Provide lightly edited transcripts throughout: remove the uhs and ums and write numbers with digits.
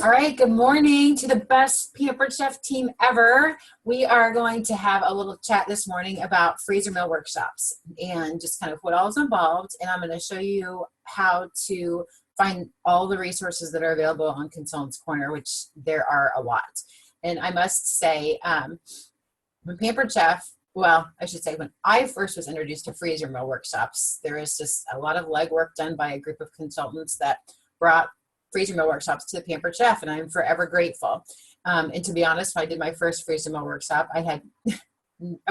All right, good morning to the best Pampered Chef team ever. We are going to have a little chat this morning about freezer meal workshops and just kind of what all is involved. And I'm going to show you how to find all the resources that are available on Consultants Corner, which there are a lot. And I must say, when Pampered Chef, well, I should say when I first was introduced to freezer meal workshops, there was just a lot of legwork done by a group of consultants that brought freezer meal workshops to the Pampered Chef, and I'm forever grateful. And to be honest, when I did my first freezer meal workshop, I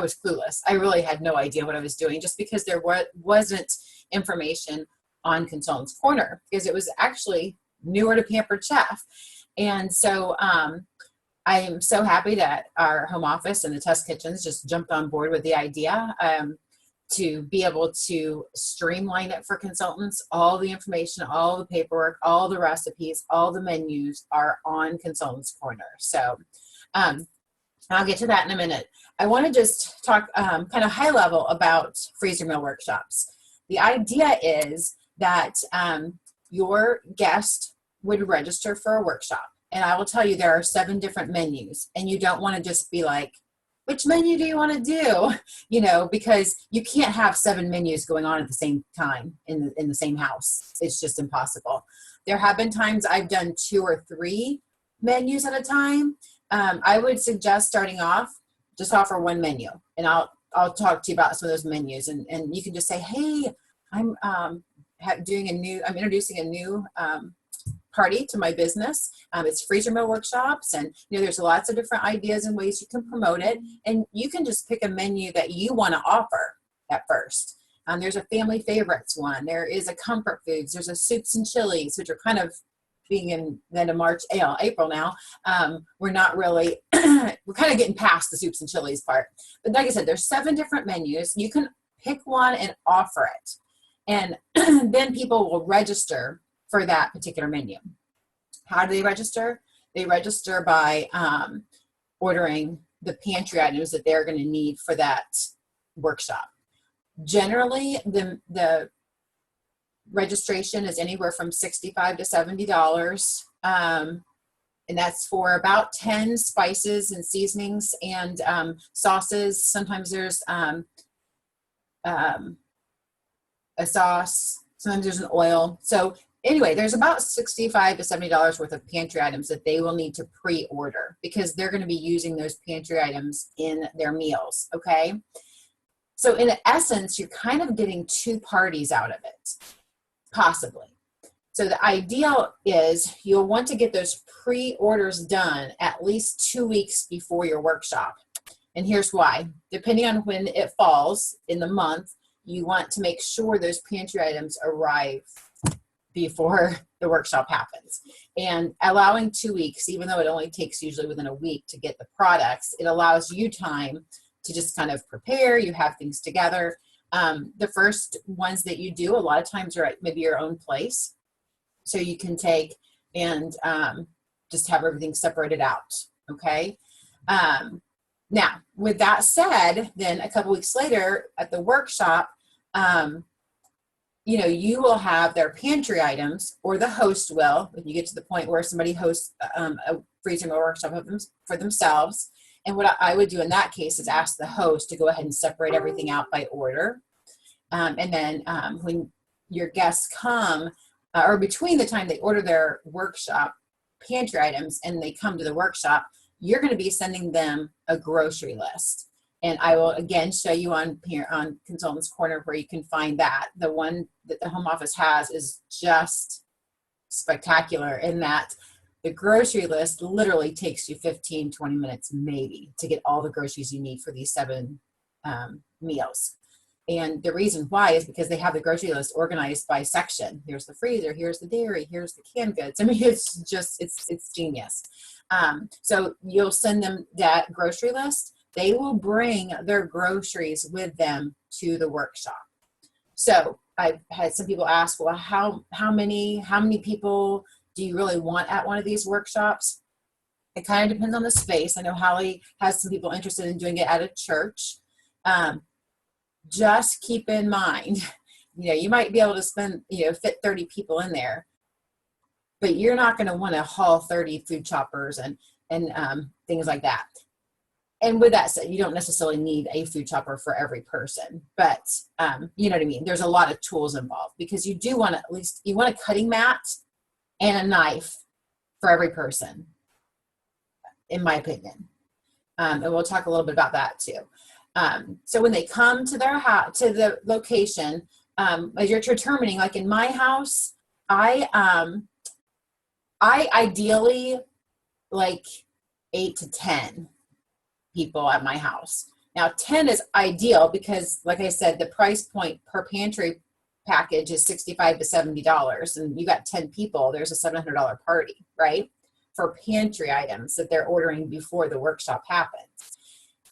was clueless. I really had no idea what I was doing, just because there wasn't information on Consultants Corner, because it was actually newer to Pampered Chef. And so I am so happy that our home office and the test kitchens just jumped on board with the idea. To be able to streamline it for consultants. All the information, all the paperwork, all the recipes, all the menus are on Consultants Corner. So I'll get to that in a minute. I want to just talk kind of high level about freezer meal workshops. The idea is that your guest would register for a workshop. And I will tell you, there are 7 different menus, and you don't want to just be like, which menu do you want to do? You know, because you can't have 7 menus going on at the same time in the same house. It's just impossible. There have been times I've done 2 or 3 menus at a time. I would suggest starting off, just offer 1 menu, and I'll talk to you about some of those menus, and you can just say, hey, I'm introducing a new party to my business. It's freezer meal workshops, and there's lots of different ideas and ways you can promote it, and you can just pick a menu that you want to offer at first. There's a family favorites one. There is a comfort foods. There's a soups and chilies, which are kind of being in the end of March, April now. We're not really, we're kind of getting past the soups and chilies part. But like I said, there's 7 different menus. You can pick one and offer it, and then people will register for that particular menu. How do they register? They register by ordering the pantry items that they're going to need for that workshop. Generally, the registration is anywhere from $65 to $70, and that's for about 10 spices and seasonings and sauces. Sometimes there's a sauce. Sometimes there's an oil. So anyway, there's about $65 to $70 worth of pantry items that they will need to pre-order, because they're going to be using those pantry items in their meals, okay? So in essence, you're kind of getting 2 parties out of it, possibly. So the ideal is you'll want to get those pre-orders done at least 2 weeks before your workshop. And here's why. Depending on when it falls in the month, you want to make sure those pantry items arrive before the workshop happens. And allowing 2 weeks, even though it only takes usually within a week to get the products, it allows you time to just kind of prepare. You have things together. The first ones that you do, a lot of times are at maybe your own place. So you can take and just have everything separated out, okay? Now, with that said, then a couple weeks later at the workshop, you will have their pantry items, or the host will, when you get to the point where somebody hosts a freezer meal workshop for themselves. And what I would do in that case is ask the host to go ahead and separate everything out by order. And then when your guests come, or between the time they order their workshop pantry items and they come to the workshop, you're going to be sending them a grocery list. And I will again show you on Consultants Corner where you can find that. The one that the home office has is just spectacular in that the grocery list literally takes you 15, 20 minutes maybe to get all the groceries you need for these 7 meals. And the reason why is because they have the grocery list organized by section. Here's the freezer, here's the dairy, here's the canned goods. I mean, it's just, it's genius. So you'll send them that grocery list. They will bring their groceries with them to the workshop. So I've had some people ask, well, how many people do you really want at one of these workshops? It kind of depends on the space. I know Holly has some people interested in doing it at a church. Just keep in mind, you might be able to fit 30 people in there, but you're not going to want to haul 30 food choppers and things like that. And with that said, you don't necessarily need a food chopper for every person, but you know what I mean? There's a lot of tools involved, because you do want to, at least you want a cutting mat and a knife for every person, in my opinion. And we'll talk a little bit about that too. So when they come to their house, to the location, as you're determining, like in my house, I ideally like 8 to 10 people at my house. Now 10 is ideal because, like I said, the price point per pantry package is $65 to $70, and you got 10 people, there's a $700 party, right? For pantry items that they're ordering before the workshop happens.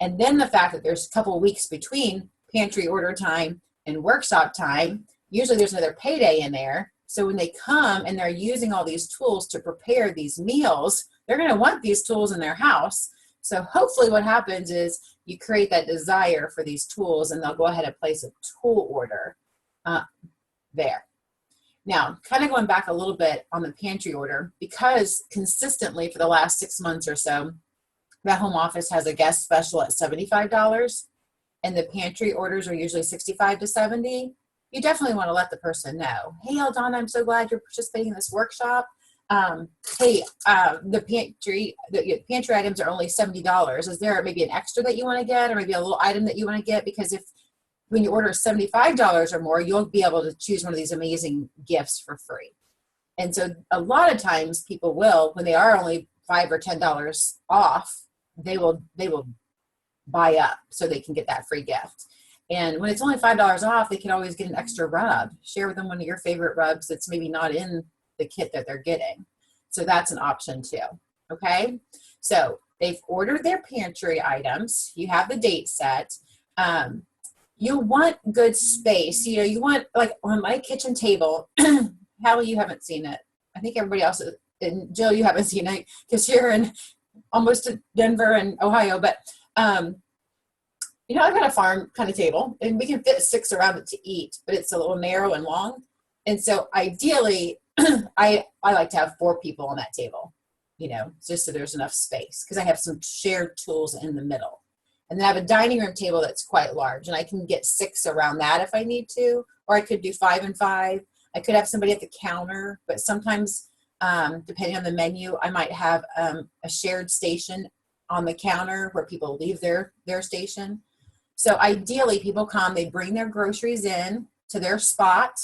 And then the fact that there's a couple of weeks between pantry order time and workshop time, usually there's another payday in there. So when they come and they're using all these tools to prepare these meals, they're going to want these tools in their house. So hopefully what happens is you create that desire for these tools, and they'll go ahead and place a tool order there. Now, kind of going back a little bit on the pantry order, because consistently for the last 6 months or so, the home office has a guest special at $75, and the pantry orders are usually $65 to $70. You definitely want to let the person know, hey, Eldana, I'm so glad you're participating in this workshop. Hey, the pantry items are only $70. Is there maybe an extra that you want to get, or maybe a little item that you want to get? Because if when you order $75 or more, you'll be able to choose one of these amazing gifts for free. And so a lot of times people will, when they are only $5 or $10 off, they will buy up so they can get that free gift. And when it's only $5 off, they can always get an extra rub. Share with them one of your favorite rubs that's maybe not in the kit that they're getting. So that's an option too. Okay. So they've ordered their pantry items. You have the date set. You want good space. You know, you want, like on my kitchen table, Hallie, you haven't seen it. I think everybody else, and Jill, you haven't seen it because you're in almost to Denver and Ohio, but you know, I've got a farm kind of table, and we can fit 6 around it to eat, but it's a little narrow and long. And so ideally, I like to have 4 people on that table, you know, just so there's enough space, because I have some shared tools in the middle. And then I have a dining room table that's quite large, and I can get 6 around that if I need to, or I could do 5 and 5. I could have somebody at the counter, but sometimes, depending on the menu, I might have a shared station on the counter where people leave their station. So ideally, people come, they bring their groceries in to their spot,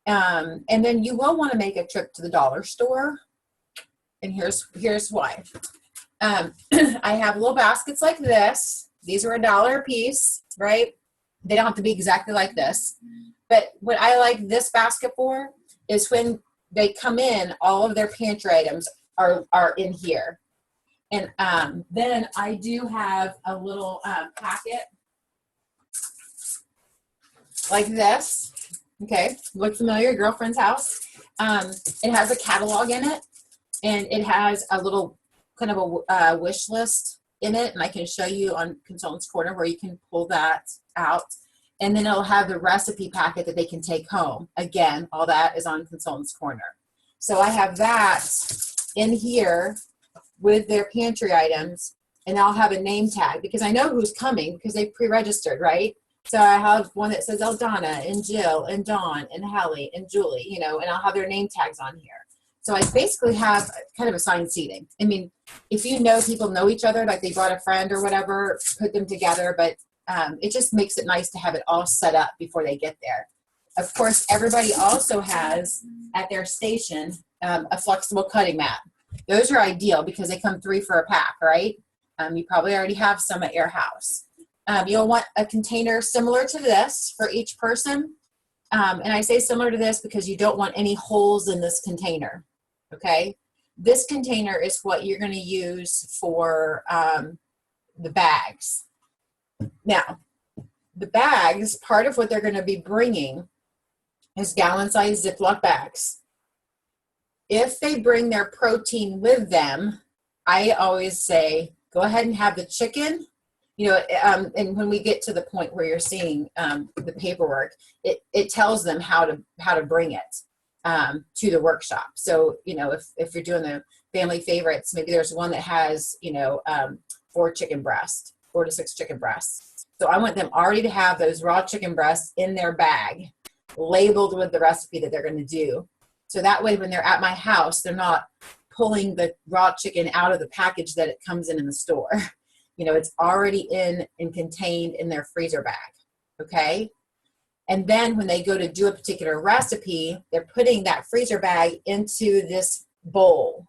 and then you will want to make a trip to the dollar store. And here's why. I have little baskets like this. These are $1 a piece, right? They don't have to be exactly like this. But what I like this basket for is when they come in, all of their pantry items are in here. And then I do have a little packet like this. Okay, look familiar, girlfriend's house. It has a catalog in it, and it has a little kind of a wish list in it, and I can show you on Consultant's Corner where you can pull that out. And then it'll have the recipe packet that they can take home. Again, all that is on Consultant's Corner. So I have that in here with their pantry items, and I'll have a name tag because I know who's coming because they pre-registered, right? So I have one that says Eldana and Jill and Dawn and Hallie and Julie, you know, and I'll have their name tags on here. So I basically have kind of assigned seating. I mean, if you know people know each other, like they brought a friend or whatever, put them together, but it just makes it nice to have it all set up before they get there. Of course, everybody also has at their station a flexible cutting mat. Those are ideal because they come 3 for a pack, right? You probably already have some at your house. You'll want a container similar to this for each person. And I say similar to this because you don't want any holes in this container, okay? This container is what you're going to use for the bags. Now, the bags, part of what they're going to be bringing is gallon-sized Ziploc bags. If they bring their protein with them, I always say, go ahead and have the chicken. You know, and when we get to the point where you're seeing the paperwork, it tells them how to bring it. to the workshop. So, you know, if you're doing the family favorites, maybe there's one that has, you know, 4 to 6 chicken breasts. So I want them already to have those raw chicken breasts in their bag, labeled with the recipe that they're going to do. So that way, when they're at my house, they're not pulling the raw chicken out of the package that it comes in the store. You know, it's already in and contained in their freezer bag. Okay. And then when they go to do a particular recipe, they're putting that freezer bag into this bowl.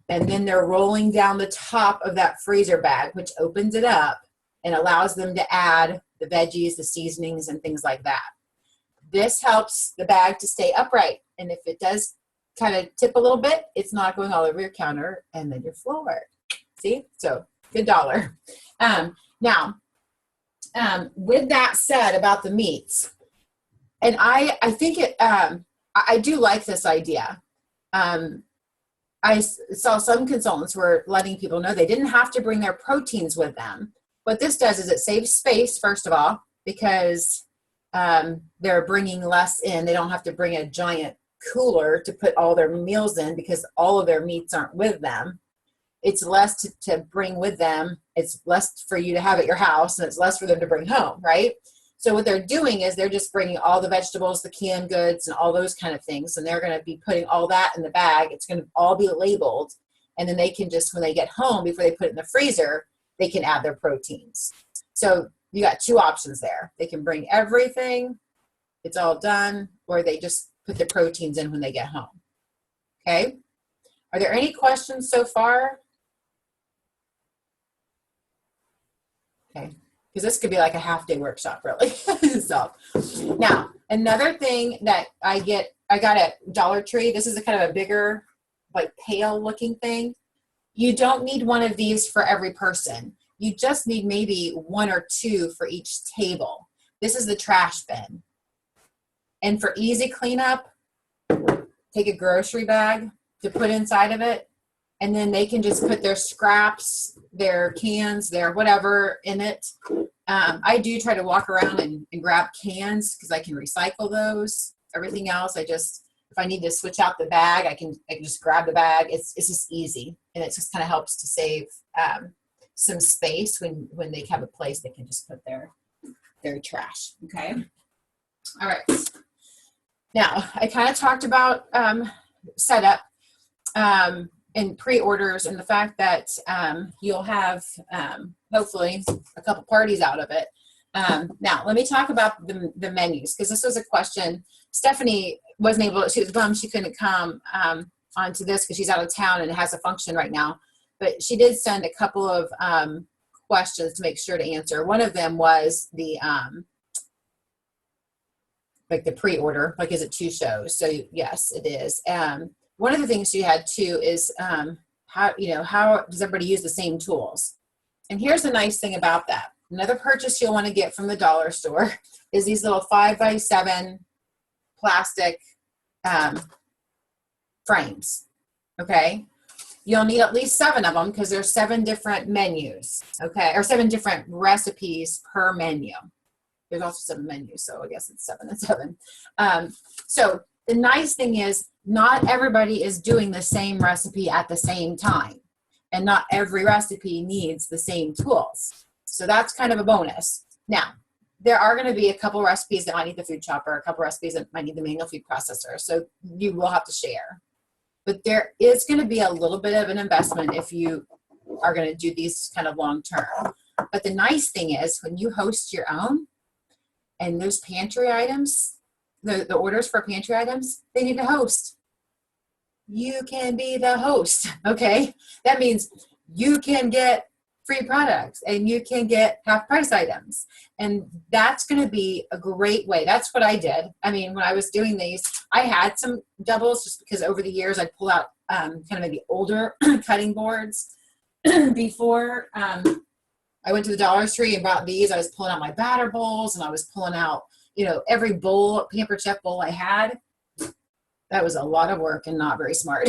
And then they're rolling down the top of that freezer bag, which opens it up and allows them to add the veggies, the seasonings, and things like that. This helps the bag to stay upright. And if it does kind of tip a little bit, it's not going all over your counter and then your floor. See? So good dollar. Now, with that said about the meats, and I think I do like this idea. I saw some consultants were letting people know they didn't have to bring their proteins with them. What this does is it saves space, first of all, because they're bringing less in. They don't have to bring a giant cooler to put all their meals in because all of their meats aren't with them. It's less to bring with them. It's less for you to have at your house, and it's less for them to bring home, right? So what they're doing is they're just bringing all the vegetables, the canned goods, and all those kind of things, and they're going to be putting all that in the bag. It's going to all be labeled, and then they can just, when they get home, before they put it in the freezer, they can add their proteins. So you got 2 options there. They can bring everything, it's all done, or they just put the proteins in when they get home. Okay? Are there any questions so far? Okay, because this could be like a half-day workshop, really. So now, another thing that I got at Dollar Tree, this is a kind of a bigger, like pale looking thing. You don't need one of these for every person. You just need maybe 1 or 2 for each table. This is the trash bin. And for easy cleanup, take a grocery bag to put inside of it, and then they can just put their scraps, their cans, their whatever in it. I do try to walk around and grab cans because I can recycle those. Everything else, if I need to switch out the bag, I can just grab the bag. It's just easy, and it just kind of helps to save some space when they have a place they can just put their trash. Okay. All right. Now, I kind of talked about setup and pre-orders and the fact that you'll have hopefully a couple parties out of it. Now, let me talk about the menus, because this was a question. Stephanie wasn't able to, she was bummed she couldn't come onto this because she's out of town and it has a function right now. But she did send a couple of questions to make sure to answer. One of them was the like the pre-order, like is it 2 shows? So yes, it is. One of the things she had too is how does everybody use the same tools? And here's the nice thing about that. Another purchase you'll want to get from the dollar store is these little 5x7 plastic frames. Okay. You'll need at least 7 of them because there's 7 different menus. Okay. Or 7 different recipes per menu. There's also 7 menus, so I guess it's 7 and 7. So the nice thing is not everybody is doing the same recipe at the same time, and not every recipe needs the same tools. So that's kind of a bonus. Now, there are going to be a couple recipes that might need the food chopper, a couple recipes that might need the manual food processor, so you will have to share. But there is going to be a little bit of an investment if you are going to do these kind of long term. But the nice thing is when you host your own, and those pantry items, the orders for pantry items, they need a host. You can be the host, okay? That means you can get free products and you can get half price items. And that's going to be a great way. That's what I did. I mean, when I was doing these, I had some doubles just because over the years I'd pull out kind of maybe older cutting boards before I went to the Dollar Tree and bought these. I was pulling out my batter bowls, and I was pulling out, every bowl, Pampered Chef bowl I had. That was a lot of work and not very smart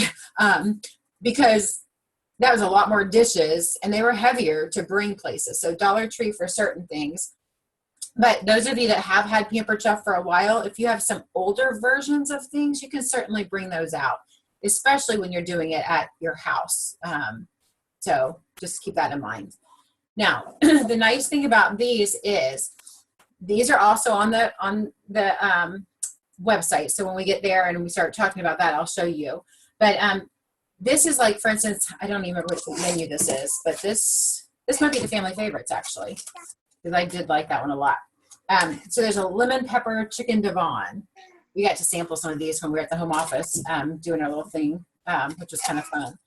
because that was a lot more dishes and they were heavier to bring places. So Dollar Tree for certain things. But those of you that have had Pampered Chef for a while, if you have some older versions of things, you can certainly bring those out, especially when you're doing it at your house. So just keep that in mind. Now, the nice thing about these is these are also on the website. So when we get there and we start talking about that, I'll show you. But this is like, for instance, I don't even remember which menu this is, but this might be the family favorites actually, because I did like that one a lot. So there's a lemon pepper chicken Devon. We got to sample some of these when we were at the home office doing our little thing, which was kind of fun.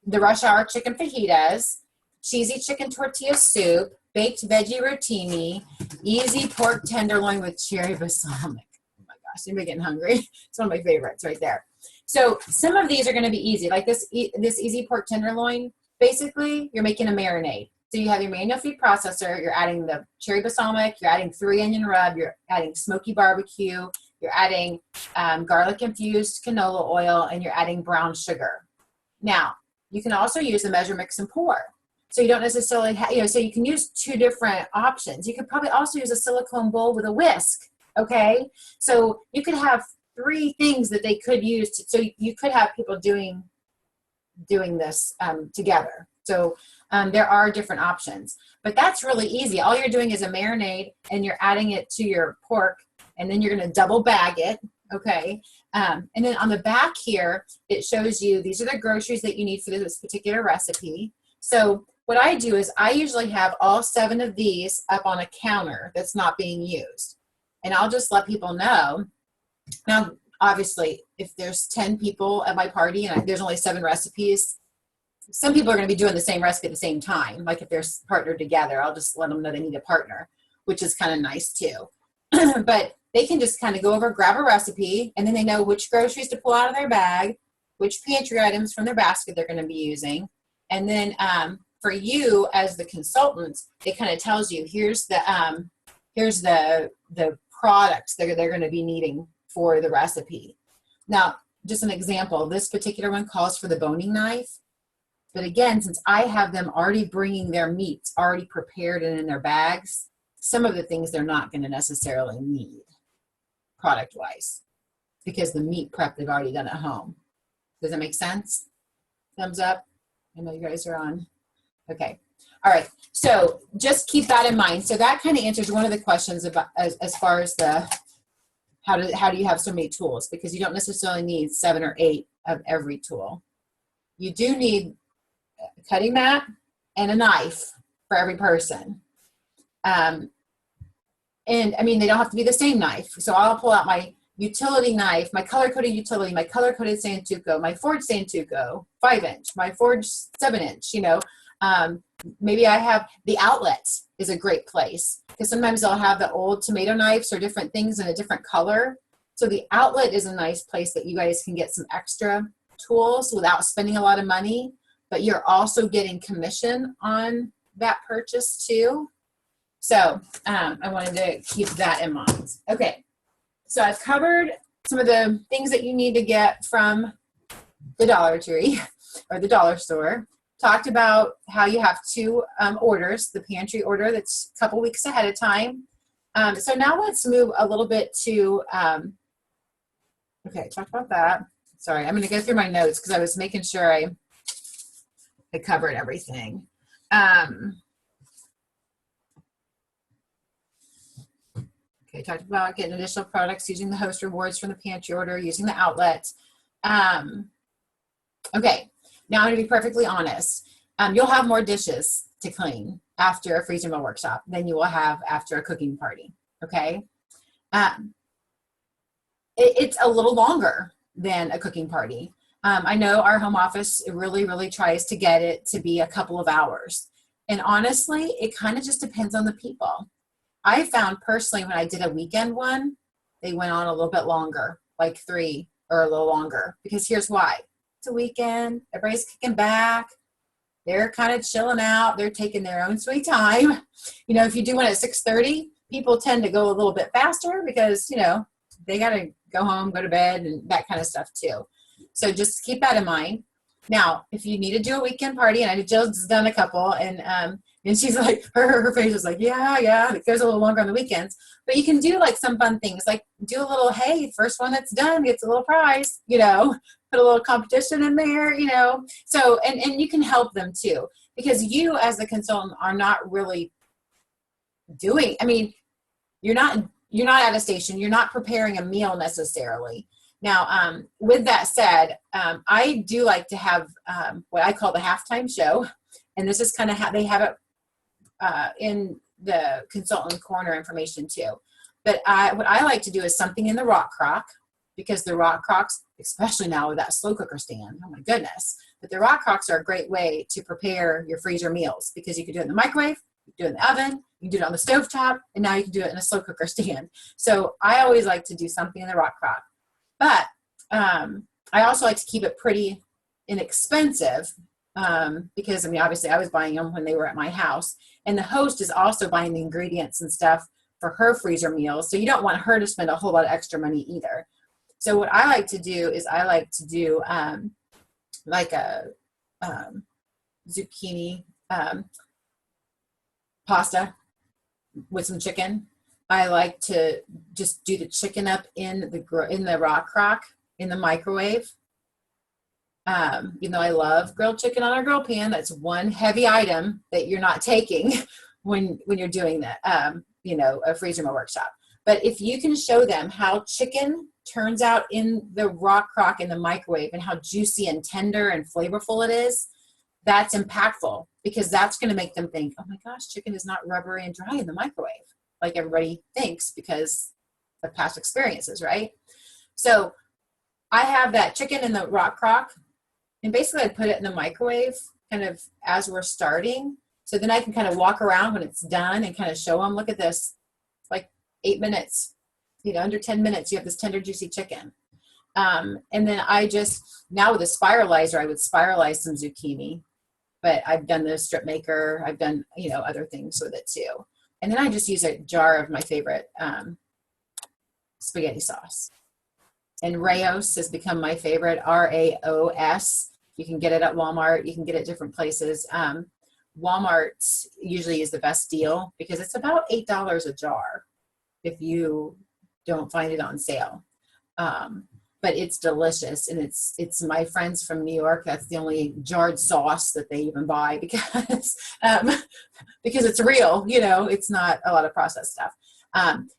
The rush hour chicken fajitas, cheesy chicken tortilla soup, baked veggie rotini, easy pork tenderloin with cherry balsamic. Oh my gosh, anybody getting hungry? It's one of my favorites right there. So some of these are going to be easy, like this easy pork tenderloin. Basically, you're making a marinade. So you have your manual feed processor, you're adding the cherry balsamic, you're adding 3 onion rub, you're adding smoky barbecue, you're adding garlic infused canola oil, and you're adding brown sugar. Now, you can also use the measure, mix, and pour. So you don't necessarily have, so you can use 2 different options. You could probably also use a silicone bowl with a whisk, okay? So you could have 3 things that they could use. So you could have people doing this together. So there are different options, but that's really easy. All you're doing is a marinade and you're adding it to your pork, and then you're going to double bag it. Okay. And then on the back here, it shows you, these are the groceries that you need for this particular recipe. So what I do is I usually have all 7 of these up on a counter that's not being used. And I'll just let people know. Now, obviously, if there's 10 people at my party and there's only 7 recipes, some people are going to be doing the same recipe at the same time. Like if they're partnered together, I'll just let them know they need a partner, which is kind of nice too. But they can just kind of go over, grab a recipe, and then they know which groceries to pull out of their bag, which pantry items from their basket they're going to be using. And then for you as the consultants, it kind of tells you, here's the products that they're going to be needing for the recipe. Now, just an example, this particular one calls for the boning knife. But again, since I have them already bringing their meats already prepared and in their bags, some of the things they're not going to necessarily need product-wise because the meat prep they've already done at home. Does that make sense? Thumbs up? I know you guys are on. Okay. All right. So just keep that in mind. So that kind of answers one of the questions about as far as the how do you have so many tools? Because you don't necessarily need 7 or 8 of every tool. You do need a cutting mat and a knife for every person. And I mean, they don't have to be the same knife. So I'll pull out my utility knife, my color-coded utility, my color-coded Santoku, my forged Santoku, 5-inch, my forged 7-inch, maybe I have the outlet is a great place because sometimes they'll have the old tomato knives or different things in a different color. So the outlet is a nice place that you guys can get some extra tools without spending a lot of money, but you're also getting commission on that purchase too. So I wanted to keep that in mind. Okay, so I've covered some of the things that you need to get from the Dollar Tree or the dollar store. Talked about how you have 2 orders, the pantry order that's a couple weeks ahead of time. So now let's move a little bit to, okay, talked about that. Sorry, I'm going to go through my notes because I was making sure I covered everything. Okay, talked about getting additional products, using the host rewards from the pantry order, using the outlet. Okay, now I'm going to be perfectly honest. You'll have more dishes to clean after a freezer meal workshop than you will have after a cooking party, okay? It's a little longer than a cooking party. I know our home office really tries to get it to be a couple of hours. And honestly, it kind of just depends on the people. I found personally when I did a weekend one, they went on a little bit longer, like 3 or a little longer, because here's why. It's a weekend, everybody's kicking back, they're kind of chilling out, they're taking their own sweet time. If you do one at 6:30, people tend to go a little bit faster because, they got to go home, go to bed, and that kind of stuff too. So just keep that in mind. Now, if you need to do a weekend party, and I know Jill's done a couple, and And she's like, her face is like, yeah, it goes a little longer on the weekends. But you can do like some fun things, like do a little, hey, first one that's done gets a little prize, you know, put a little competition in there, you know. So, and you can help them too, because you as the consultant are not really doing, I mean, you're not at a station, you're not preparing a meal necessarily. Now, with that said, I do like to have what I call the halftime show. And this is kind of how they have it in the consultant corner information too. But what I like to do is something in the rock crock, because the rock crocks, especially now with that slow cooker stand, oh my goodness. But the rock crocks are a great way to prepare your freezer meals, because you can do it in the microwave, you can do it in the oven, you can do it on the stovetop, and now you can do it in a slow cooker stand. So I always like to do something in the rock crock. But I also like to keep it pretty inexpensive, because, I mean, obviously I was buying them when they were at my house, and the host is also buying the ingredients and stuff for her freezer meals. So you don't want her to spend a whole lot of extra money either. So what I like to do is I like to do like a zucchini pasta with some chicken. I like to just do the chicken up in the rock crock in the microwave. You know, I love grilled chicken on our grill pan. That's one heavy item that you're not taking when you're doing that, you know, a freezer meal workshop. But if you can show them how chicken turns out in the rock crock in the microwave and how juicy and tender and flavorful it is, that's impactful, because that's going to make them think, oh my gosh, chicken is not rubbery and dry in the microwave like everybody thinks because of past experiences, right? So I have that chicken in the rock crock, and basically I put it in the microwave kind of as we're starting. So then I can kind of walk around when it's done and kind of show them, look at this, like 8 minutes, you know, under 10 minutes, you have this tender, juicy chicken. And then I just, now with a spiralizer, I would spiralize some zucchini, but I've done the strip maker. I've done, you know, other things with it too. And then I just use a jar of my favorite spaghetti sauce. And Raos has become my favorite, R-A-O-S. You can get it at Walmart. You can get it at different places. Walmart usually is the best deal because it's about $8 a jar if you don't find it on sale. But it's delicious, and it's my friends from New York. That's the only jarred sauce that they even buy because it's real. You know, it's not a lot of processed stuff.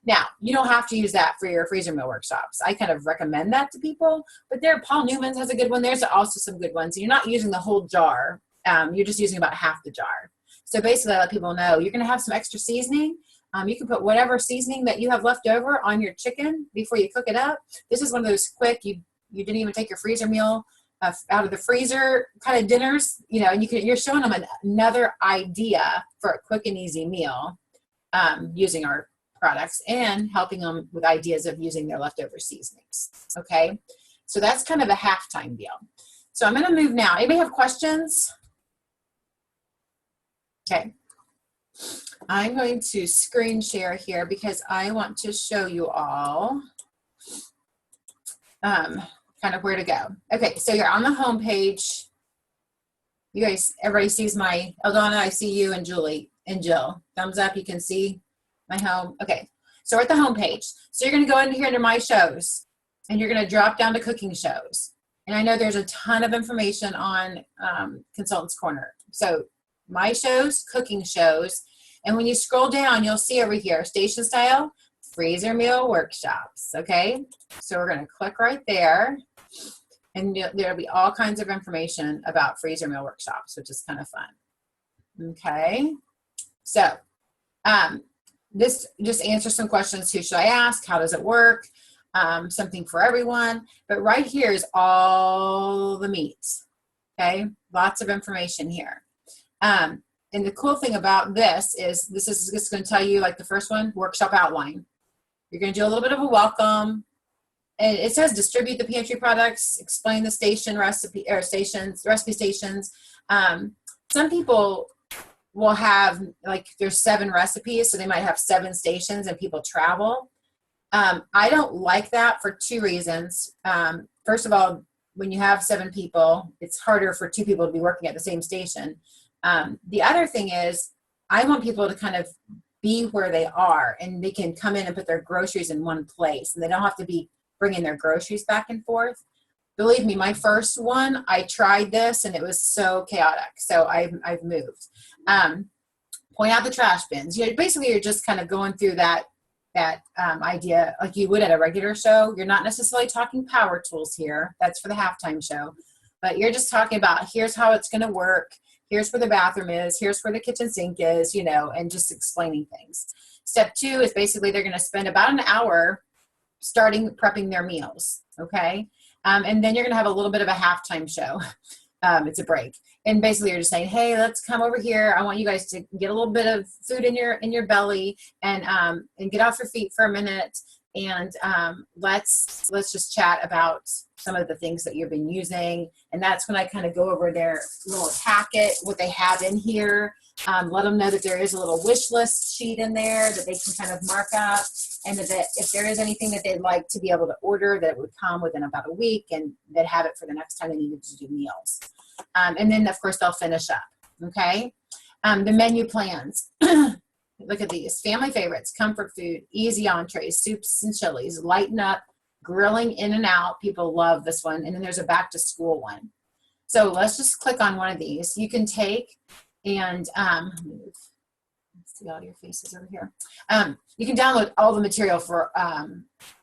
Now, you don't have to use that for your freezer meal workshops. I kind of recommend that to people, but Paul Newman's has a good one. There's also some good ones. You're not using the whole jar. You're just using about half the jar. So basically I let people know you're going to have some extra seasoning. You can put whatever seasoning that you have left over on your chicken before you cook it up. This is one of those quick, you didn't even take your freezer meal out of the freezer kind of dinners, you know, and you're showing them another idea for a quick and easy meal using our products and helping them with ideas of using their leftover seasonings. Okay. So that's kind of a halftime deal. So I'm going to move now. Anybody have questions? Okay. I'm going to screen share here because I want to show you all kind of where to go. Okay, so you're on the home page. You guys, everybody sees my, Eldana, I see you, and Julie and Jill. Thumbs up, you can see my home. Okay, so we're at the home page. So you're going to go in here under my shows, and you're going to drop down to cooking shows. And I know there's a ton of information on Consultants Corner. So my shows, cooking shows. And when you scroll down, you'll see over here, station style, freezer meal workshops, okay? So we're gonna click right there, and there'll be all kinds of information about freezer meal workshops, which is kind of fun, okay? So this just answers some questions. Who should I ask? How does it work? Something for everyone. But right here is all the meat, okay? Lots of information here. And the cool thing about this is just going to tell you, like the first one, workshop outline. You're going to do a little bit of a welcome. And it says distribute the pantry products, explain the station recipe or stations, recipe stations. Some people will have, like, there's 7 recipes, so they might have 7 stations and people travel. I don't like that for 2 reasons. First of all, when you have 7 people, it's harder for 2 people to be working at the same station. The other thing is I want people to kind of be where they are, and they can come in and put their groceries in one place, and they don't have to be bringing their groceries back and forth. Believe me, my first one, I tried this and it was so chaotic. So I've moved. Point out the trash bins. Basically you're just kind of going through that idea like you would at a regular show. You're not necessarily talking power tools here. That's for the halftime show. But you're just talking about, here's how it's going to work. Here's where the bathroom is. Here's where the kitchen sink is, and just explaining things. Step 2 is basically they're going to spend about an hour starting prepping their meals. Okay. And then you're going to have a little bit of a halftime show. It's a break. And basically you're just saying, hey, let's come over here. I want you guys to get a little bit of food in your belly and get off your feet for a minute. And let's just chat about some of the things that you've been using. And that's when I kind of go over their little packet, what they have in here. Let them know that there is a little wish list sheet in there that they can kind of mark up, and that if there is anything that they'd like to be able to order, that it would come within about a week, and they'd have it for the next time they needed to do meals. And then of course they'll finish up. Okay. The menu plans. Look at these. Family favorites, comfort food, easy entrees, soups and chilies, lighten up, grilling in and out. People love this one. And then there's a back to school one. So let's just click on one of these. You can take and let me see all your faces over here. You can download all the material for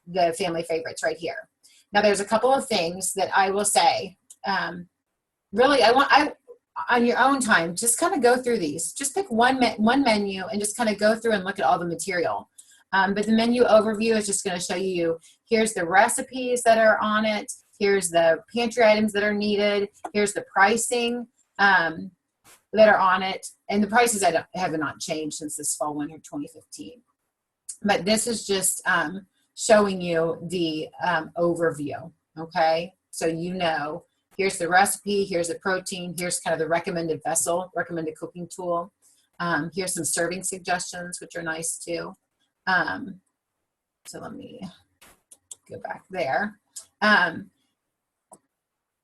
the family favorites right here. Now there's a couple of things that I will say. Really, on your own time, just kind of go through these. Just pick one menu and just kind of go through and look at all the material. But the menu overview is just going to show you, here's the recipes that are on it. Here's the pantry items that are needed. Here's the pricing that are on it. And the prices have not changed since this fall winter 2015. But this is just showing you the overview, okay? So here's the recipe, here's the protein, here's kind of the recommended vessel, recommended cooking tool. Here's some serving suggestions, which are nice too. So let me go back there.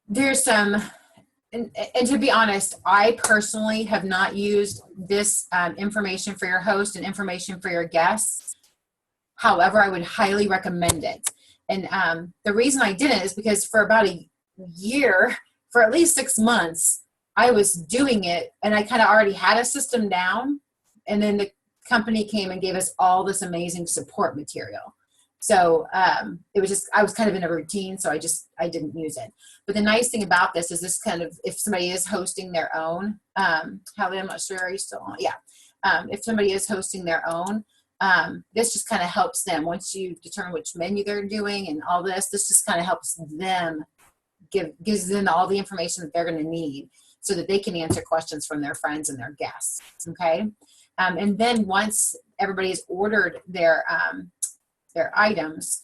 There's some, and to be honest, I personally have not used this information for your host and information for your guests. However, I would highly recommend it. And the reason I didn't is because for about a year, for at least 6 months, I was doing it and I kind of already had a system down. And then the company came and gave us all this amazing support material. So it was just, I was kind of in a routine, so I didn't use it. But the nice thing about this is this kind of, if somebody is hosting their own, Hallie, I'm not sure, are you still on? Yeah. If somebody is hosting their own, this just kind of helps them. Once you determine which menu they're doing and all this just kind of helps them, gives them all the information that they're going to need so that they can answer questions from their friends and their guests. Okay. And then once everybody's ordered their items,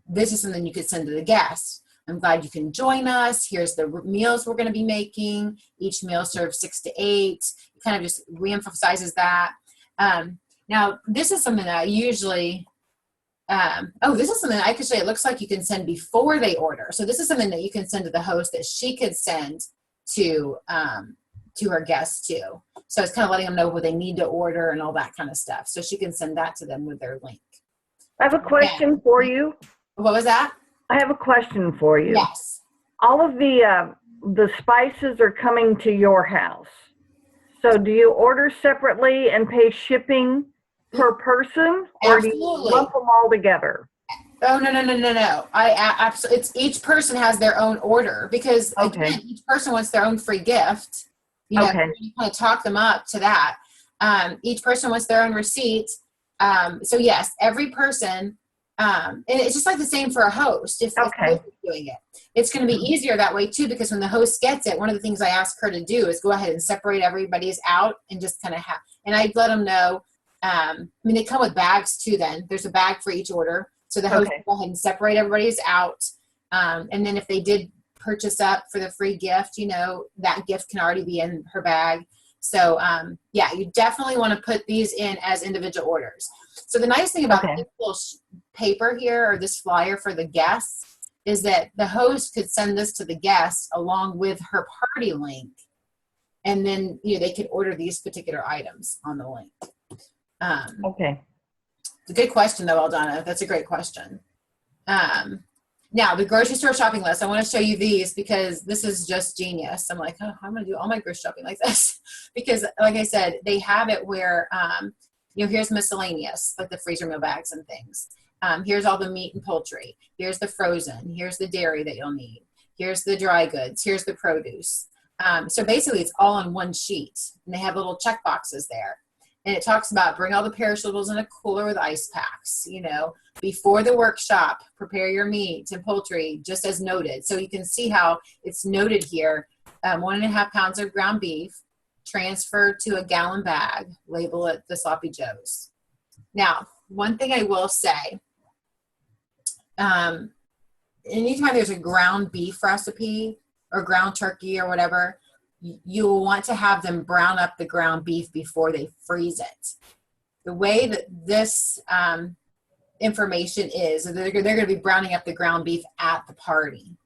this is something you could send to the guests. I'm glad you can join us. Here's the meals we're going to be making. Each meal serves 6 to 8. It kind of just reemphasizes that. Now, this is something that I usually, this is something that I could say it looks like you can send before they order. So this is something that you can send to the host that she could send to her guests too. So it's kind of letting them know what they need to order and all that kind of stuff. So she can send that to them with their link. I have a question for you. What was that? I have a question for you. Yes. All of the spices are coming to your house. So do you order separately and pay shipping per person, or Absolutely. do you lump them all together? Oh, no. Absolutely. It's each person has their own order because again, each person wants their own free gift. You know, you kind of talk them up to that. Each person wants their own receipt. So yes, every person, and it's just like the same for a host. If the host is doing it, it's going to be easier that way too, because when the host gets it, one of the things I ask her to do is go ahead and separate everybody's out and just kind of and I let them know. They come with bags too then. There's a bag for each order. So the host will go ahead and separate everybody's out. And then if they did purchase up for the free gift, that gift can already be in her bag. So you definitely want to put these in as individual orders. So the nice thing about this little paper here, or this flyer for the guests, is that the host could send this to the guests along with her party link. And then, they could order these particular items on the link. Okay. It's a good question though, Aldana. That's a great question. Now the grocery store shopping list, I want to show you these because this is just genius. I'm like, oh, I'm going to do all my grocery shopping like this because like I said, they have it where, here's miscellaneous, like the freezer meal bags and things. Here's all the meat and poultry. Here's the frozen. Here's the dairy that you'll need. Here's the dry goods. Here's the produce. So basically it's all on one sheet and they have little check boxes there. And it talks about bring all the perishables in a cooler with ice packs, before the workshop, prepare your meat and poultry just as noted. So you can see how it's noted here, 1.5 pounds of ground beef, transfer to a gallon bag, label it the Sloppy Joes. Now, one thing I will say, anytime there's a ground beef recipe or ground turkey or whatever, you'll want to have them brown up the ground beef before they freeze it. The way that this information is, they're going to be browning up the ground beef at the party,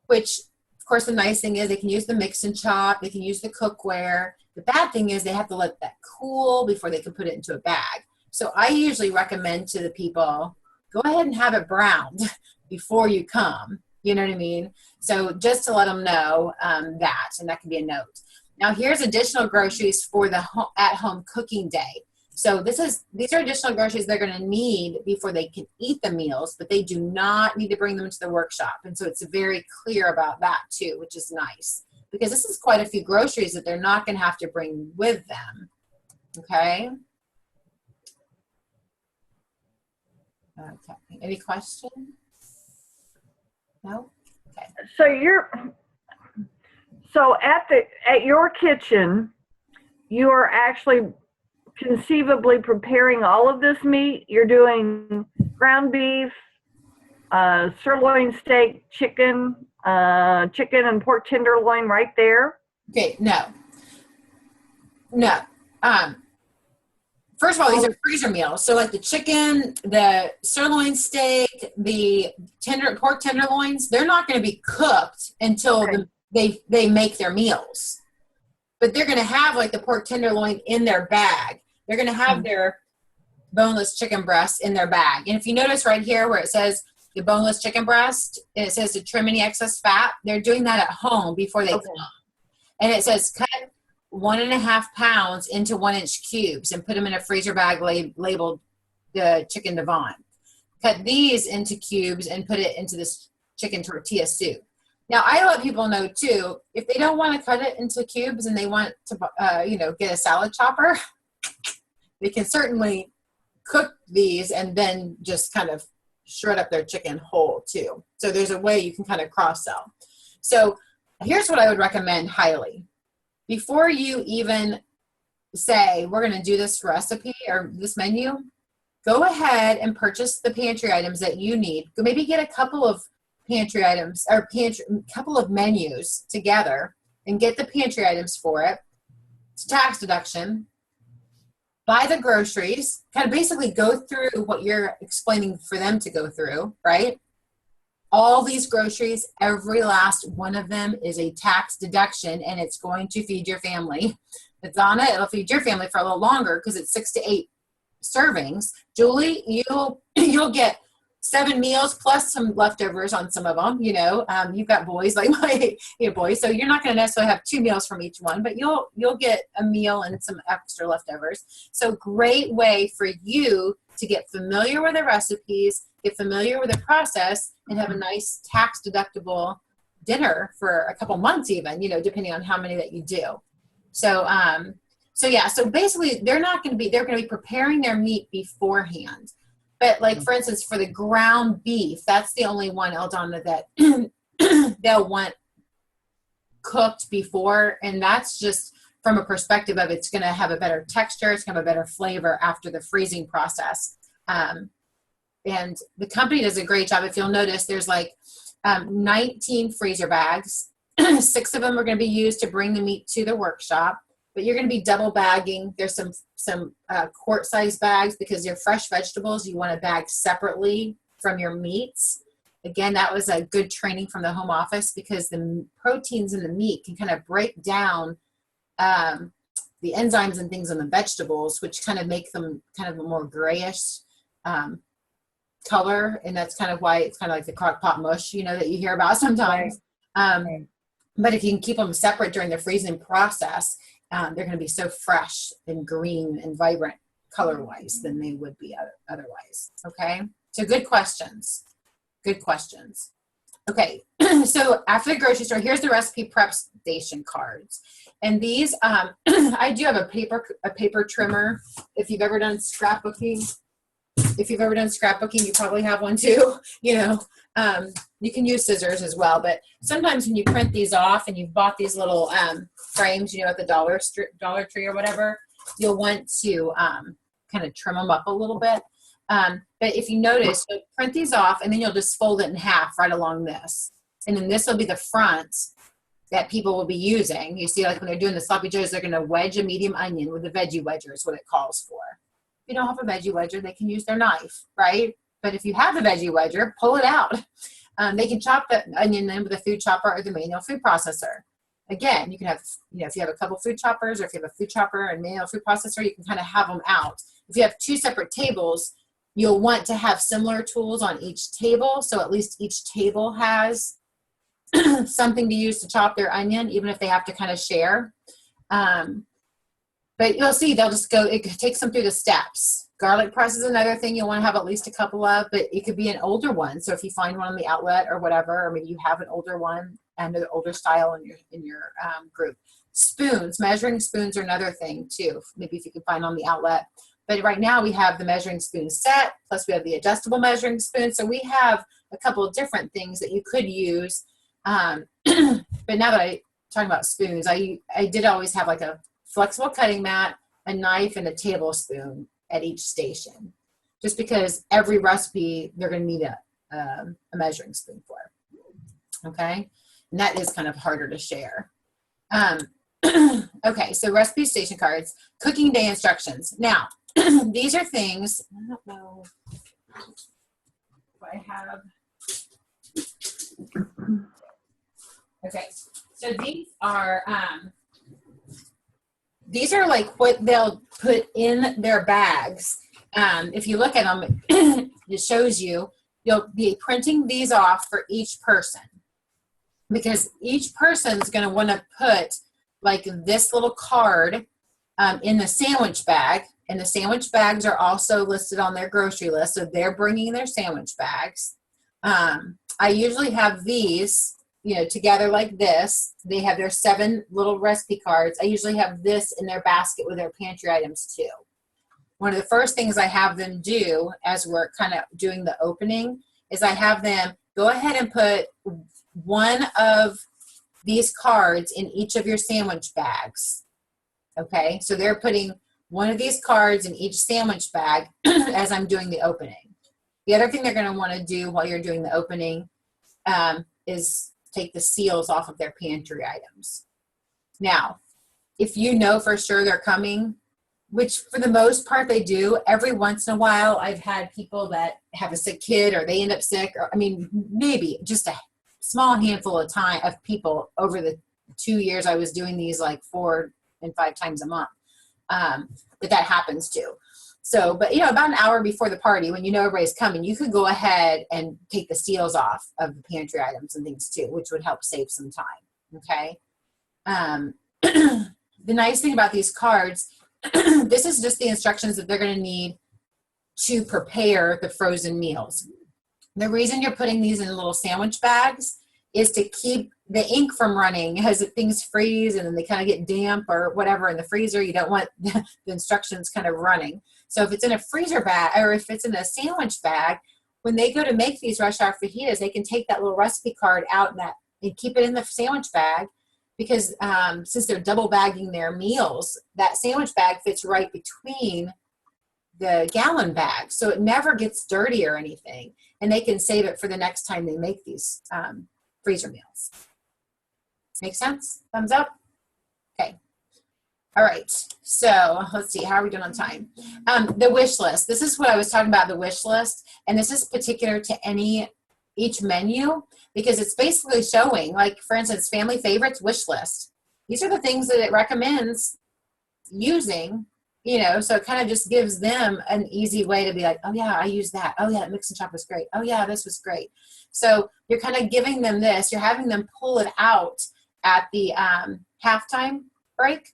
which, of course, the nice thing is they can use the mix and chop. They can use the cookware. The bad thing is they have to let that cool before they can put it into a bag. So I usually recommend to the people, go ahead and have it browned before you come. You know what I mean? So just to let them know that, and that can be a note. Now here's additional groceries for the at-home cooking day. So these are additional groceries they're going to need before they can eat the meals, but they do not need to bring them to the workshop. And so it's very clear about that too, which is nice because this is quite a few groceries that they're not going to have to bring with them. Okay. Okay. Any questions? No? Okay. So at your kitchen, you are actually conceivably preparing all of this meat. You're doing ground beef, sirloin steak, chicken and pork tenderloin right there. Okay, no. First of all, these are freezer meals. So like the chicken, the sirloin steak, the pork tenderloins, they're not going to be cooked until they make their meals. But they're going to have like the pork tenderloin in their bag. They're going to have their boneless chicken breast in their bag. And if you notice right here where it says the boneless chicken breast, and it says to trim any excess fat, they're doing that at home before they come. And it says cut 1.5 pounds into 1-inch cubes and put them in a freezer bag labeled the chicken Devon. Cut these into cubes and put it into this chicken tortilla soup. Now, I let people know too, if they don't want to cut it into cubes and they want to, get a salad chopper, they can certainly cook these and then just kind of shred up their chicken whole too. So there's a way you can kind of cross sell. So here's what I would recommend highly. Before you even say, we're going to do this recipe or this menu, go ahead and purchase the pantry items that you need. Maybe get a couple of pantry items or couple of menus together and get the pantry items for it. It's tax deduction. Buy the groceries, kind of basically go through what you're explaining for them to go through, right? All these groceries, every last one of them is a tax deduction, and it's going to feed your family. It's on it. It'll feed your family for a little longer because it's 6 to 8 servings. Julie, you'll get 7 meals plus some leftovers on some of them. You've got boys like my boys, so you're not going to necessarily have 2 meals from each one, but you'll get a meal and some extra leftovers. So great way for you to get familiar with the recipes, get familiar with the process, and have a nice tax deductible dinner for a couple months even, depending on how many that you do. So basically they're going to be preparing their meat beforehand. But like, for instance, for the ground beef, that's the only one, Eldonna, that they'll want cooked before. And that's just from a perspective of it's going to have a better texture. It's going to have a better flavor after the freezing process. And the company does a great job. If you'll notice, there's like 19 freezer bags. 6 of them are going to be used to bring the meat to the workshop. But you're going to be double bagging. There's some quart size bags because they're fresh vegetables. You want to bag separately from your meats. Again, that was a good training from the home office because the proteins in the meat can kind of break down the enzymes and things in the vegetables, which kind of make them kind of a more grayish color. And that's kind of why it's kind of like the crock pot mush, you know, that you hear about sometimes. Right. But if you can keep them separate during the freezing process, they're going to be so fresh and green and vibrant color-wise than they would be otherwise. Okay, so good questions. Good questions. Okay, so after the grocery store, here's the recipe prep station cards. And these, I do have a paper trimmer. If you've ever done scrapbooking, you probably have one too. You know, you can use scissors as well, but sometimes when you print these off and you've bought these little frames, you know, at the Dollar Tree or whatever, you'll want to kind of trim them up a little bit. But if you notice, you'll print these off and then you'll just fold it in half right along this. And then this will be the front that people will be using. You see, like when they're doing the sloppy joes, they're going to wedge a medium onion with a veggie wedger is what it calls for. If you don't have a veggie wedger, they can use their knife, right? But if you have the veggie wedger, pull it out. They can chop the onion in with a food chopper or the manual food processor. Again, you can have, you know, if you have a couple food choppers or if you have a food chopper and manual food processor, you can kind of have them out. If you have two separate tables, you'll want to have similar tools on each table. So at least each table has something to use to chop their onion, even if they have to kind of share. But you'll see they'll just go, it takes them through the steps. Garlic press is another thing you'll want to have at least a couple of, but it could be an older one. So if you find one on the outlet or whatever, or maybe you have an older one and an older style in your group. Spoons, measuring spoons are another thing too. Maybe if you can find on the outlet. But right now we have the measuring spoon set, plus we have the adjustable measuring spoon. So we have a couple of different things that you could use. But now that I'm talking about spoons, I did always have like a flexible cutting mat, a knife, and a tablespoon at each station. Just because every recipe they're going to need a measuring spoon for. Okay? And that is kind of harder to share. Okay, so recipe station cards, cooking day instructions. Now, these are things, I don't know if I have. Okay, so these are like what they'll put in their bags. If you look at them, it shows you'll be printing these off for each person because each person's going to want to put like this little card in the sandwich bag. And the sandwich bags are also listed on their grocery list. So they're bringing their sandwich bags. I usually have these, you know, together like this. They have their 7 little recipe cards. I usually have this in their basket with their pantry items too. One of the first things I have them do as we're kind of doing the opening is I have them go ahead and put one of these cards in each of your sandwich bags. Okay, so they're putting one of these cards in each sandwich bag as I'm doing the opening. The other thing they're going to want to do while you're doing the opening is take the seals off of their pantry items. Now, if you know for sure they're coming, which for the most part they do, every once in a while I've had people that have a sick kid or they end up sick, or I mean, maybe just a small handful of people over the 2 years I was doing these like 4 and 5 times a month. That happens too. So, but you know, about an hour before the party, when you know everybody's coming, you could go ahead and take the seals off of the pantry items and things too, which would help save some time. Okay. The nice thing about these cards, this is just the instructions that they're going to need to prepare the frozen meals. The reason you're putting these in little sandwich bags is to keep the ink from running as things freeze and then they kind of get damp or whatever in the freezer. You don't want the instructions kind of running. So if it's in a freezer bag or if it's in a sandwich bag, when they go to make these rush hour fajitas, they can take that little recipe card out and keep it in the sandwich bag because since they're double bagging their meals, that sandwich bag fits right between the gallon bag. So it never gets dirty or anything. And they can save it for the next time they make these freezer meals. Make sense? Thumbs up? Okay. All right. So let's see. How are we doing on time? The wish list. This is what I was talking about, the wish list. And this is particular to each menu because it's basically showing, like, for instance, family favorites wish list. these are the things that it recommends using, so it kind of just gives them an easy way to be like, oh yeah, I use that. Oh yeah, mix and chop was great. Oh yeah, this was great. So you're kind of giving them this, you're having them pull it out at the halftime break.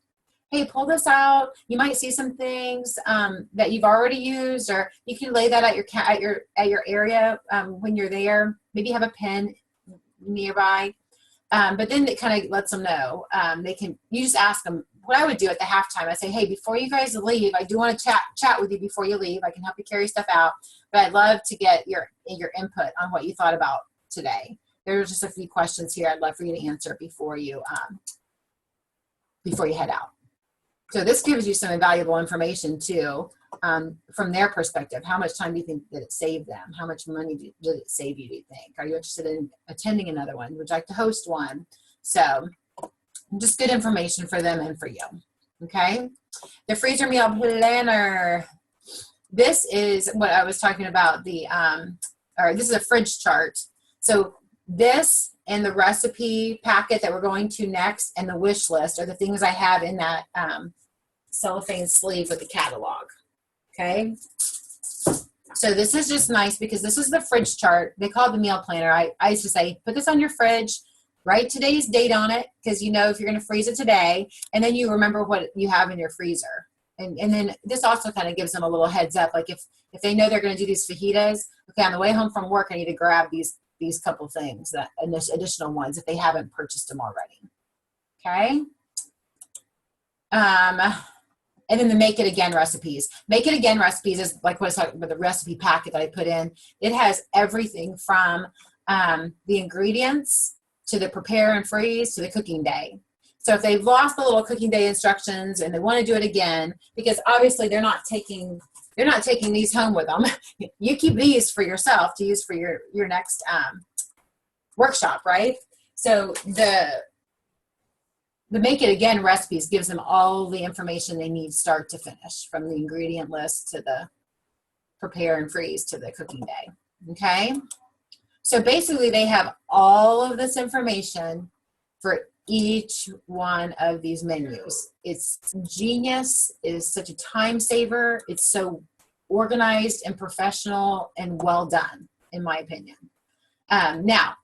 Hey, pull this out. You might see some things that you've already used, or you can lay that at your area when you're there. Maybe have a pen nearby. But then it kind of lets them know. You just ask them. What I would do at the halftime, I say, hey, before you guys leave, I do want to chat with you before you leave. I can help you carry stuff out, but I'd love to get your input on what you thought about today. There's just a few questions here I'd love for you to answer before you head out. So this gives you some invaluable information too, from their perspective. How much time do you think that it saved them? How much money did it save you, do you think? Are you interested in attending another one? Would you like to host one? So just good information for them and for you. Okay. The freezer meal planner. This is what I was talking about. This is a fridge chart. So this and the recipe packet that we're going to next and the wish list are the things I have in that cellophane sleeve with the catalog. Okay. So this is just nice because this is the fridge chart. They call it the meal planner. I used to say, put this on your fridge, write today's date on it, because if you're going to freeze it today, and then you remember what you have in your freezer. And then this also kind of gives them a little heads up. Like if they know they're going to do these fajitas, okay, on the way home from work, I need to grab these couple things, that additional ones, if they haven't purchased them already. Okay. And then the make it again recipes. Make it again recipes is like what I was talking about, the recipe packet that I put in. It has everything from the ingredients to the prepare and freeze to the cooking day. So if they've lost the little cooking day instructions and they want to do it again, because obviously they're not taking these home with them. You keep these for yourself to use for your next workshop, right? So the make it again recipes gives them all the information they need start to finish, from the ingredient list to the prepare and freeze to the cooking day. Okay. So basically they have all of this information for each one of these menus. It's genius. It is such a time saver. It's so organized and professional and well done, in my opinion. Now,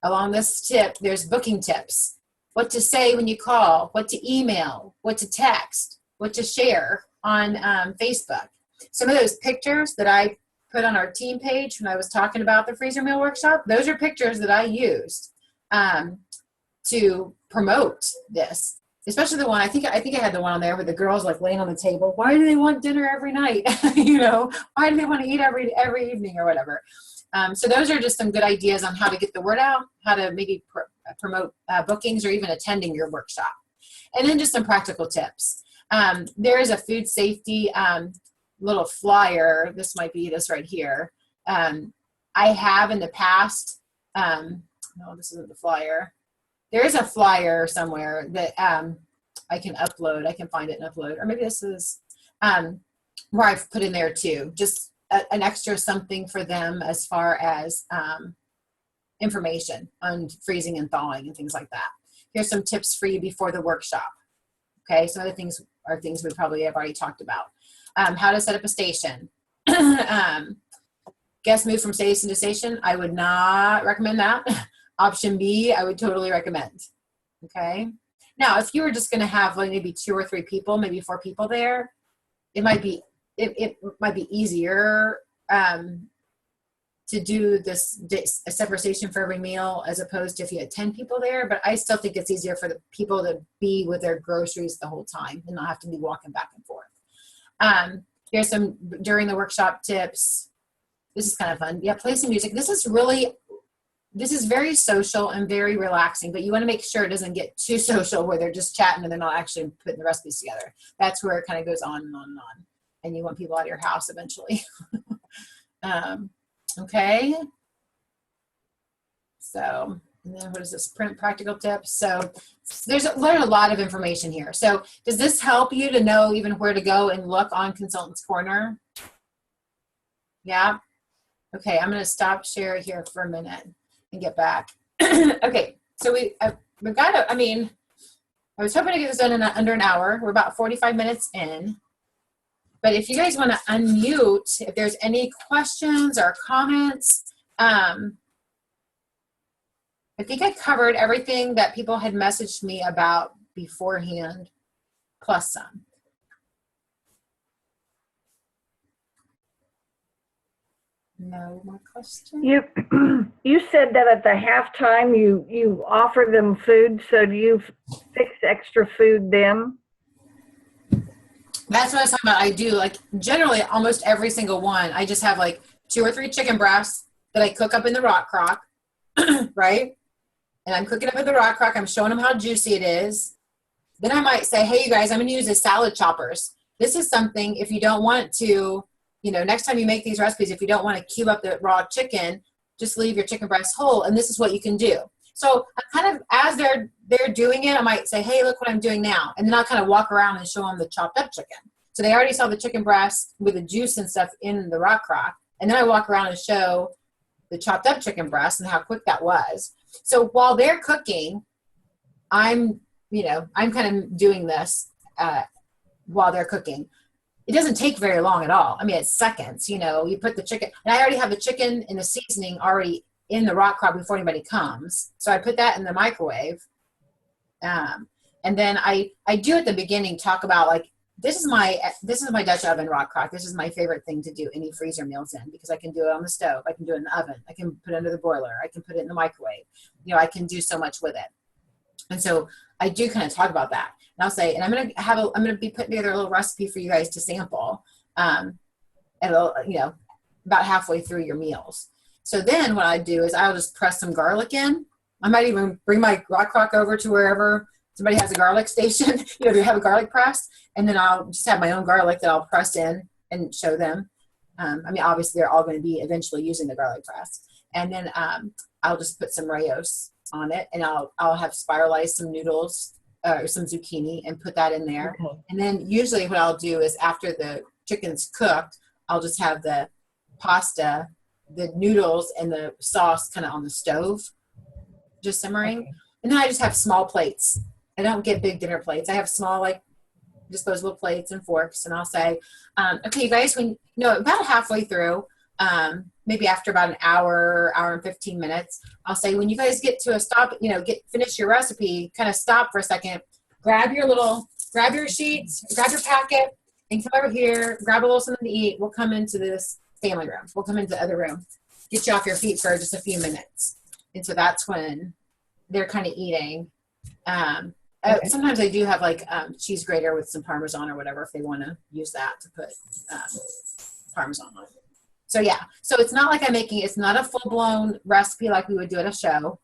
along this tip, there's booking tips. What to say when you call, what to email, what to text, what to share on Facebook. Some of those pictures that I put on our team page when I was talking about the freezer meal workshop, those are pictures that I used to promote this. Especially the one, I think I had the one on there with the girls like laying on the table. Why do they want dinner every night? Why do they want to eat every evening or whatever? So those are just some good ideas on how to get the word out, how to maybe promote bookings or even attending your workshop. And then just some practical tips. There is a food safety little flyer. This might be this right here. I have in the past, no, this isn't the flyer. There is a flyer somewhere that I can upload. I can find it and upload. Or maybe this is where I've put in there too. Just an extra something for them as far as information on freezing and thawing and things like that. Here's some tips for you before the workshop. Okay, some of the things are things we probably have already talked about. How to set up a station. Guest move from station to station. I would not recommend that. Option B, I would totally recommend. Okay. Now, if you were just going to have like maybe 2 or 3 people, maybe 4 people there, it might be easier to do a separate station for every meal as opposed to if you had 10 people there. But I still think it's easier for the people to be with their groceries the whole time and not have to be walking back and forth. Here's some during the workshop tips. This is kind of fun. Yeah, play some music. This is very social and very relaxing, but you want to make sure it doesn't get too social where they're just chatting and they're not actually putting the recipes together. That's where it kind of goes on and on and on. And you want people out of your house eventually. Okay. So, and then what is this? Print practical tips. So there's a lot of information here. So does this help you to know even where to go and look on Consultants Corner? Yeah. Okay. I'm going to stop share here for a minute and get back. Okay. So we've got to, I was hoping to get this done in under an hour. We're about 45 minutes in. But if you guys want to unmute, if there's any questions or comments, I think I covered everything that people had messaged me about beforehand, plus some. No more questions? You said that at the halftime you offer them food, so do you fix extra food then? That's what I was talking about. I do, like, generally almost every single one. I just have like 2 or 3 chicken breasts that I cook up in the rock crock, right? And I'm cooking up in the rock crock. I'm showing them how juicy it is. Then I might say, hey, you guys, I'm going to use the salad choppers. This is something, if you don't want to, you know, next time you make these recipes, if you don't want to cube up the raw chicken, just leave your chicken breast whole, and this is what you can do. So I kind of, as they're doing it, I might say, hey, look what I'm doing now. And then I'll kind of walk around and show them the chopped up chicken. So they already saw the chicken breast with the juice and stuff in the rock crock. And then I walk around and show the chopped up chicken breast and how quick that was. So while they're cooking, I'm kind of doing this while they're cooking. It doesn't take very long at all. I mean, it's seconds. You know, you put the chicken, and I already have the chicken and the seasoning already in the rock crock before anybody comes. So I put that in the microwave. And then I do at the beginning talk about, like, this is my Dutch oven rock crock. This is my favorite thing to do any freezer meals in, because I can do it on the stove. I can do it in the oven. I can put it under the boiler. I can put it in the microwave. You know, I can do so much with it. And so I do kind of talk about that. And I'll say, and I'm going to be putting together a little recipe for you guys to sample, and about halfway through your meals. So then what I do is I'll just press some garlic in. I might even bring my rock crock over to wherever somebody has a garlic station, to have a garlic press. And then I'll just have my own garlic that I'll press in and show them. Obviously they're all going to be eventually using the garlic press. And then I'll just put some rayos on it, and I'll have spiralized some noodles or some zucchini and put that in there. Okay. And then usually what I'll do is, after the chicken's cooked, I'll just have the pasta, the noodles, and the sauce kind of on the stove, just simmering. Okay. And then I just have small plates. I don't get big dinner plates. I have small, like, disposable plates and forks. And I'll say, okay, you guys, about halfway through, maybe after about an hour and 15 minutes, I'll say, when you guys get to a stop, finish your recipe, kind of stop for a second, grab your sheets, grab your packet, and come over here, grab a little something to eat. We'll come into this family room. We'll come into the other room, get you off your feet for just a few minutes. And so that's when they're kind of eating. Okay. Sometimes I do have, like, cheese grater with some Parmesan or whatever, if they want to use that to put Parmesan on it. So yeah, so it's not like it's not a full-blown recipe like we would do at a show.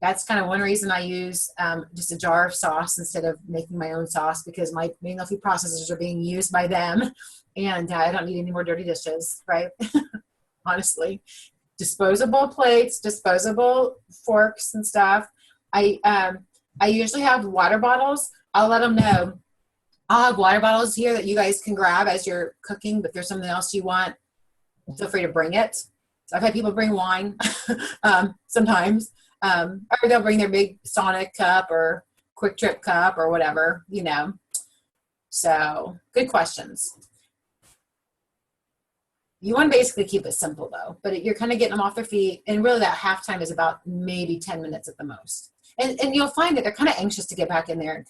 That's kind of one reason I use just a jar of sauce instead of making my own sauce, because my main food processors are being used by them, and I don't need any more dirty dishes, right? Honestly. Disposable plates, disposable forks and stuff. I usually have water bottles. I'll let them know. I'll have water bottles here that you guys can grab as you're cooking, but if there's something else you want, feel free to bring it. So I've had people bring wine sometimes, or they'll bring their big Sonic cup or Quick Trip cup or whatever, So good questions. You want to basically keep it simple, though, but you're kind of getting them off their feet, and really that halftime is about maybe 10 minutes at the most. And you'll find that they're kind of anxious to get back in there, and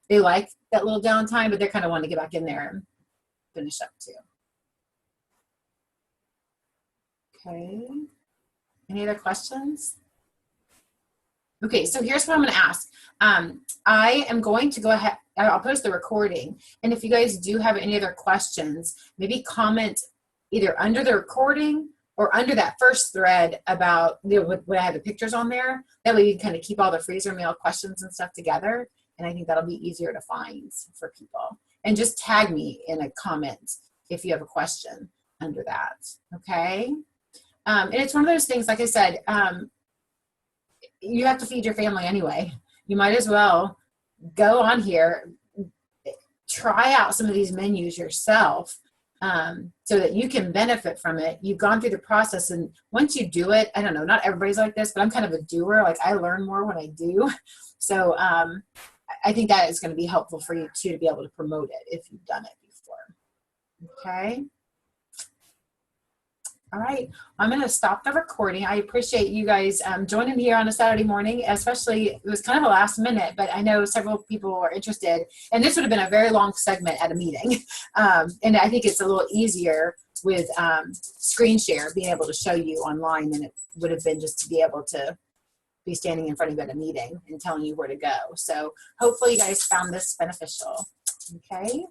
they like that little downtime, but they're kind of wanting to get back in there and finish up too. Okay. Any other questions? Okay, so here's what I'm going to ask. I am going to go ahead. I'll post the recording. And if you guys do have any other questions, maybe comment either under the recording or under that first thread about when I have the pictures on there. That way you can kind of keep all the freezer meal questions and stuff together. And I think that'll be easier to find for people. And just tag me in a comment if you have a question under that. Okay? And it's one of those things, like I said, you have to feed your family anyway. You might as well go on here, try out some of these menus yourself, so that you can benefit from it. You've gone through the process, and once you do it, I don't know, not everybody's like this, but I'm kind of a doer. Like, I learn more when I do. So I I think that is going to be helpful for you too, to be able to promote it if you've done it before. Okay. All right, I'm going to stop the recording. I appreciate you guys joining here on a Saturday morning, especially it was kind of a last minute, but I know several people are interested, and this would have been a very long segment at a meeting. And I think it's a little easier with screen share, being able to show you online than it would have been just to be able to be standing in front of you at a meeting and telling you where to go. So hopefully you guys found this beneficial. Okay.